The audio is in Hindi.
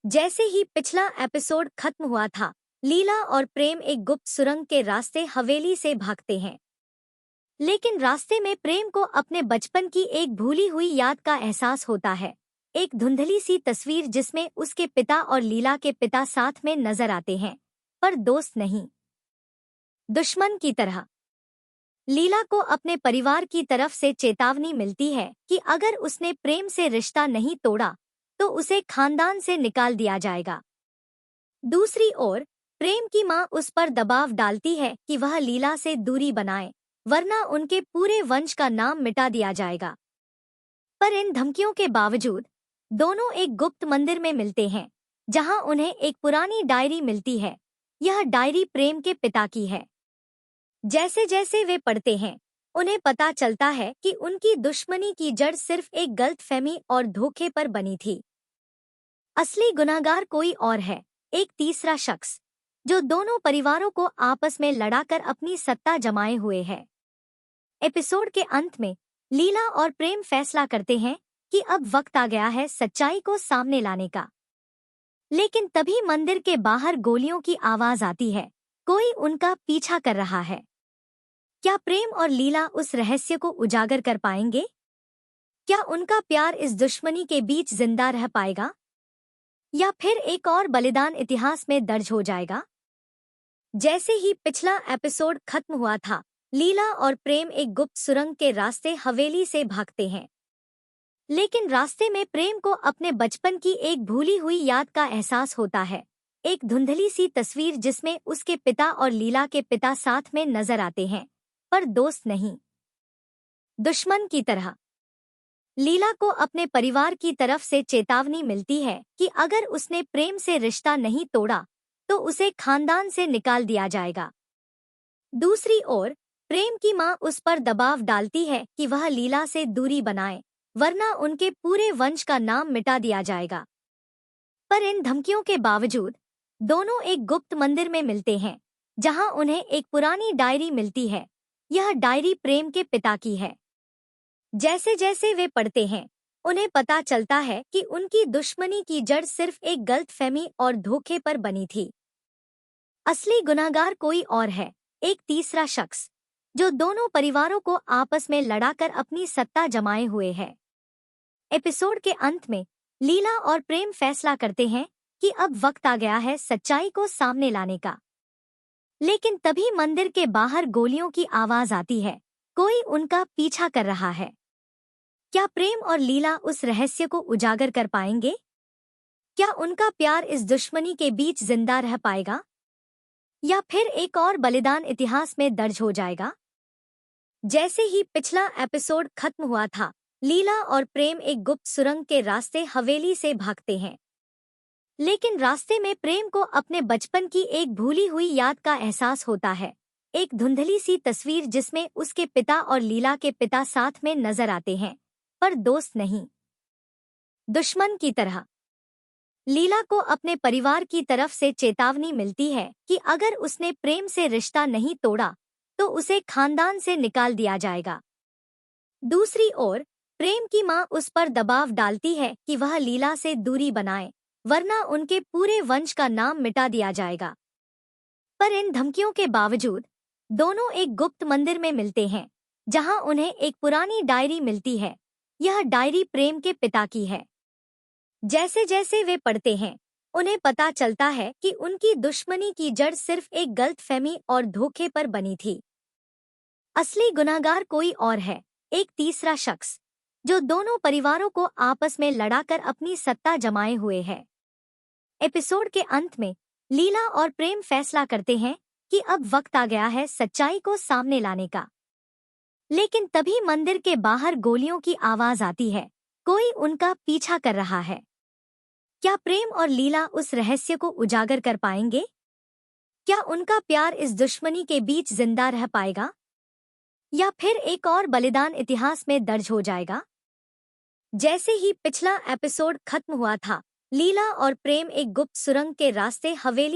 जैसे ही पिछला एपिसोड खत्म हुआ था, लीला और प्रेम एक गुप्त सुरंग के रास्ते हवेली से भागते हैं। लेकिन रास्ते में प्रेम को अपने बचपन की एक भूली हुई याद का एहसास होता है। एक धुंधली सी तस्वीर जिसमें उसके पिता और लीला के पिता साथ में नजर आते हैं, पर दोस्त नहीं, दुश्मन की तरह। लीला को अपने परिवार की तरफ से चेतावनी मिलती है कि अगर उसने प्रेम से रिश्ता नहीं तोड़ा तो उसे खानदान से निकाल दिया जाएगा। दूसरी ओर प्रेम की मां उस पर दबाव डालती है कि वह लीला से दूरी बनाए, वरना उनके पूरे वंश का नाम मिटा दिया जाएगा। पर इन धमकियों के बावजूद दोनों एक गुप्त मंदिर में मिलते हैं, जहां उन्हें एक पुरानी डायरी मिलती है। यह डायरी प्रेम के पिता की है। जैसे जैसे वे पढ़ते हैं, उन्हें पता चलता है कि उनकी दुश्मनी की जड़ सिर्फ एक गलतफहमी और धोखे पर बनी थी। असली गुनहगार कोई और है, एक तीसरा शख्स, जो दोनों परिवारों को आपस में लड़ाकर अपनी सत्ता जमाए हुए है। एपिसोड के अंत में लीला और प्रेम फैसला करते हैं कि अब वक्त आ गया है सच्चाई को सामने लाने का। लेकिन तभी मंदिर के बाहर गोलियों की आवाज आती है। कोई उनका पीछा कर रहा है। क्या प्रेम और लीला उस रहस्य को उजागर कर पाएंगे? क्या उनका प्यार इस दुश्मनी के बीच जिंदा रह पाएगा, या फिर एक और बलिदान इतिहास में दर्ज हो जाएगा? जैसे ही पिछला एपिसोड खत्म हुआ था, लीला और प्रेम एक गुप्त सुरंग के रास्ते हवेली से भागते हैं। लेकिन रास्ते में प्रेम को अपने बचपन की एक भूली हुई याद का एहसास होता है। एक धुंधली सी तस्वीर जिसमें उसके पिता और लीला के पिता साथ में नजर आते हैं, पर दोस्त नहीं, दुश्मन की तरह। लीला को अपने परिवार की तरफ से चेतावनी मिलती है कि अगर उसने प्रेम से रिश्ता नहीं तोड़ा तो उसे खानदान से निकाल दिया जाएगा। दूसरी ओर प्रेम की मां उस पर दबाव डालती है कि वह लीला से दूरी बनाए, वरना उनके पूरे वंश का नाम मिटा दिया जाएगा। पर इन धमकियों के बावजूद दोनों एक गुप्त मंदिर में मिलते हैं, जहां उन्हें एक पुरानी डायरी मिलती है। यह डायरी प्रेम के पिता की है। जैसे जैसे वे पढ़ते हैं, उन्हें पता चलता है कि उनकी दुश्मनी की जड़ सिर्फ एक गलतफहमी और धोखे पर बनी थी। असली गुनहगार कोई और है, एक तीसरा शख्स, जो दोनों परिवारों को आपस में लड़ाकर अपनी सत्ता जमाए हुए है। एपिसोड के अंत में लीला और प्रेम फैसला करते हैं कि अब वक्त आ गया है सच्चाई को सामने लाने का। लेकिन तभी मंदिर के बाहर गोलियों की आवाज आती है। कोई उनका पीछा कर रहा है। क्या प्रेम और लीला उस रहस्य को उजागर कर पाएंगे? क्या उनका प्यार इस दुश्मनी के बीच जिंदा रह पाएगा, या फिर एक और बलिदान इतिहास में दर्ज हो जाएगा? जैसे ही पिछला एपिसोड खत्म हुआ था, लीला और प्रेम एक गुप्त सुरंग के रास्ते हवेली से भागते हैं। लेकिन रास्ते में प्रेम को अपने बचपन की एक भूली हुई याद का एहसास होता है। एक धुंधली सी तस्वीर जिसमें उसके पिता और लीला के पिता साथ में नजर आते हैं, पर दोस्त नहीं, दुश्मन की तरह। लीला को अपने परिवार की तरफ से चेतावनी मिलती है कि अगर उसने प्रेम से रिश्ता नहीं तोड़ा तो उसे खानदान से निकाल दिया जाएगा। दूसरी ओर प्रेम की मां उस पर दबाव डालती है कि वह लीला से दूरी बनाए, वरना उनके पूरे वंश का नाम मिटा दिया जाएगा। पर इन धमकियों के बावजूद दोनों एक गुप्त मंदिर में मिलते हैं, जहां उन्हें एक पुरानी डायरी मिलती है। यह डायरी प्रेम के पिता की है। जैसे जैसे वे पढ़ते हैं, उन्हें पता चलता है कि उनकी दुश्मनी की जड़ सिर्फ एक गलतफहमी और धोखे पर बनी थी। असली गुनहगार कोई और है, एक तीसरा शख्स, जो दोनों परिवारों को आपस में लड़ाकर अपनी सत्ता जमाए हुए है। एपिसोड के अंत में लीला और प्रेम फैसला करते हैं कि अब वक्त आ गया है सच्चाई को सामने लाने का। लेकिन तभी मंदिर के बाहर गोलियों की आवाज आती है। कोई उनका पीछा कर रहा है। क्या प्रेम और लीला उस रहस्य को उजागर कर पाएंगे? क्या उनका प्यार इस दुश्मनी के बीच जिंदा रह पाएगा, या फिर एक और बलिदान इतिहास में दर्ज हो जाएगा? जैसे ही पिछला एपिसोड खत्म हुआ था, लीला और प्रेम एक गुप्त सुरंग के रास्ते हवेली